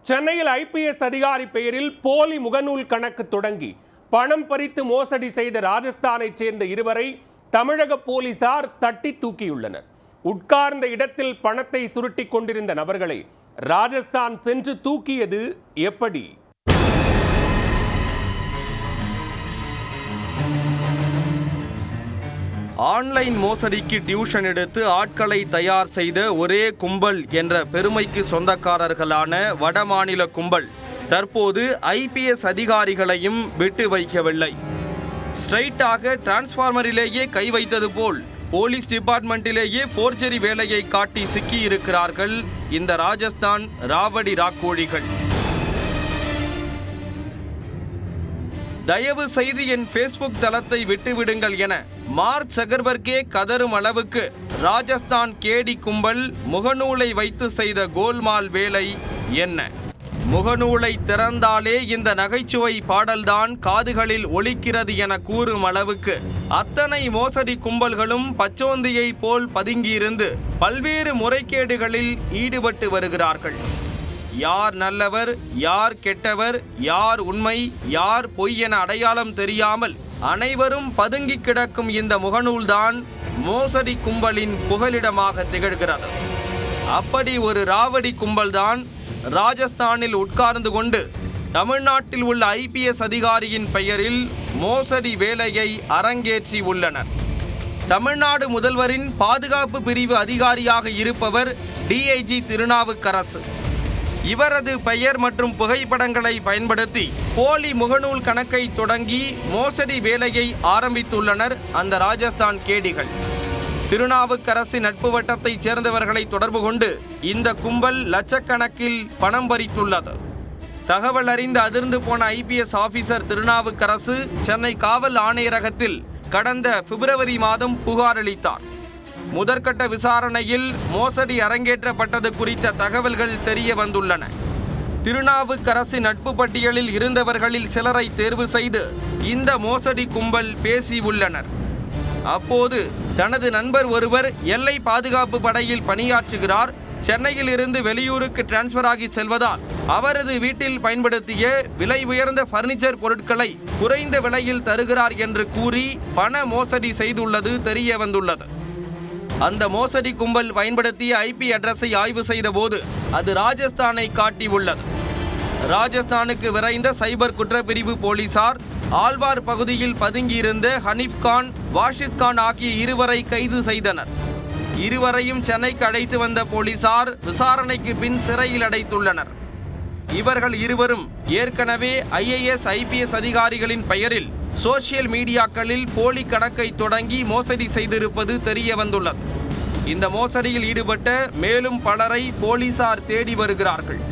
சென்னையில் ஐபிஎஸ் அதிகாரி பெயரில் போலி முகநூல் கணக்கு தொடங்கி பணம் பறித்து மோசடி செய்த ராஜஸ்தானைச் சேர்ந்த இருவரை தமிழக போலீசார் தட்டி தூக்கியுள்ளனர். உட்கார்ந்த இடத்தில் பணத்தை சுருட்டி கொண்டிருந்த நபர்களை ராஜஸ்தான் சென்று தூக்கியது எப்படி? ஆன்லைன் மோசடிக்கு டியூஷன் எடுத்து ஆட்களை தயார் செய்த ஒரே கும்பல் என்ற பெருமைக்கு சொந்தக்காரர்களான வடமாநில கும்பல் தற்போது ஐபிஎஸ் அதிகாரிகளையும் விட்டு வைக்கவில்லை. ஸ்ட்ரைட்டாக டிரான்ஸ்ஃபார்மரிலேயே கை வைத்தது போல் போலீஸ் டிபார்ட்மெண்ட்டிலேயே போர்ஜரி வேலையை காட்டி சிக்கியிருக்கிறார்கள் இந்த ராஜஸ்தான் ராவடி ராக்கோழிகள். தயவு செய்து என் ஃபேஸ்புக் தளத்தை விட்டுவிடுங்கள் என மார்க் ஜக்கர்பர்கே கதரும் அளவுக்கு ராஜஸ்தான் கேடி கும்பல் முகநூலை வைத்து செய்த கோல்மால் வேலை என்ன? முகநூலை திறந்தாலே இந்த நகைச்சுவை பாடல்தான் காதுகளில் ஒலிக்கிறது என கூறும் அளவுக்கு அத்தனை மோசடி கும்பல்களும் பச்சோந்தியை போல் பதுங்கியிருந்து பல்வேறு முறைகேடுகளில் ஈடுபட்டு வருகிறார்கள். யார் நல்லவர், யார் கெட்டவர், யார் உண்மை, யார் பொய் என அடையாளம் தெரியாமல் அனைவரும் பதுங்கி கிடக்கும் இந்த முகநூல்தான் மோசடி கும்பலின் புகலிடமாக திகழ்கிறது. அப்படி ஒரு ராவடி கும்பல்தான் ராஜஸ்தானில் உட்கார்ந்து கொண்டு தமிழ்நாட்டில் உள்ள ஐபிஎஸ் அதிகாரியின் பெயரில் மோசடி வேலையை அரங்கேற்றி உள்ளனர். தமிழ்நாடு முதல்வரின் பாதுகாப்பு பிரிவு அதிகாரியாக இருப்பவர் டிஐஜி திருநாவுக்கரசு. இவரது பெயர் மற்றும் புகைப்படங்களை பயன்படுத்தி போலி முகநூல் கணக்கை தொடங்கி மோசடி வேலையை ஆரம்பித்துள்ளனர் அந்த ராஜஸ்தான் கேடிகள். திருநாவுக்கரசின் நட்பு வட்டத்தைச் சேர்ந்தவர்களை தொடர்பு கொண்டு இந்த கும்பல் லட்சக்கணக்கில் பணம் பறித்துள்ளது. தகவல் அறிந்து அதிர்ந்து போன ஐபிஎஸ் ஆபீசர் திருநாவுக்கரசு சென்னை காவல் ஆணையரகத்தில் கடந்த பிப்ரவரி மாதம் புகார் அளித்தார். முதற்கட்ட விசாரணையில் மோசடி அரங்கேற்றப்பட்டது குறித்த தகவல்கள் தெரிய வந்துள்ளன. திருநாவுக்கரசு நட்பு பட்டியலில் இருந்தவர்களில் சிலரை தேர்வு செய்து இந்த மோசடி கும்பல் பேசியுள்ளனர். அப்போது தனது நண்பர் ஒருவர் எல்லை பாதுகாப்பு படையில் பணியாற்றுகிறார், சென்னையில் இருந்து வெளியூருக்கு டிரான்ஸ்பர் ஆகி செல்வதால் அவரது வீட்டில் பயன்படுத்திய விலை உயர்ந்த பர்னிச்சர் பொருட்களை குறைந்த விலையில் தருகிறார் என்று கூறி பண மோசடி செய்துள்ளது தெரிய வந்துள்ளது. அந்த மோசடி கும்பல் பயன்படுத்திய ஐபி அட்ரஸை ஆய்வு செய்த போது அது ராஜஸ்தானை காட்டியுள்ளது. ராஜஸ்தானுக்கு விரைந்த சைபர் குற்றப்பிரிவு போலீசார் ஆழ்வார் பகுதியில் பதுங்கியிருந்த ஹனீப் கான், வாஷித் கான் ஆகிய இருவரை கைது செய்தனர். இருவரையும் சென்னைக்கு அழைத்து வந்த போலீசார் விசாரணைக்கு பின் சிறையில் அடைத்துள்ளனர். இவர்கள் இருவரும் ஏற்கனவே ஐஏஎஸ் ஐபிஎஸ் அதிகாரிகளின் பெயரில் சோசியல் மீடியாக்களில் போலி கணக்கை தொடங்கி மோசடி செய்திருப்பது தெரிய வந்துள்ளது. இந்த மோசடியில் ஈடுபட்ட மேலும் பலரை போலீசார் தேடி வருகிறார்கள்.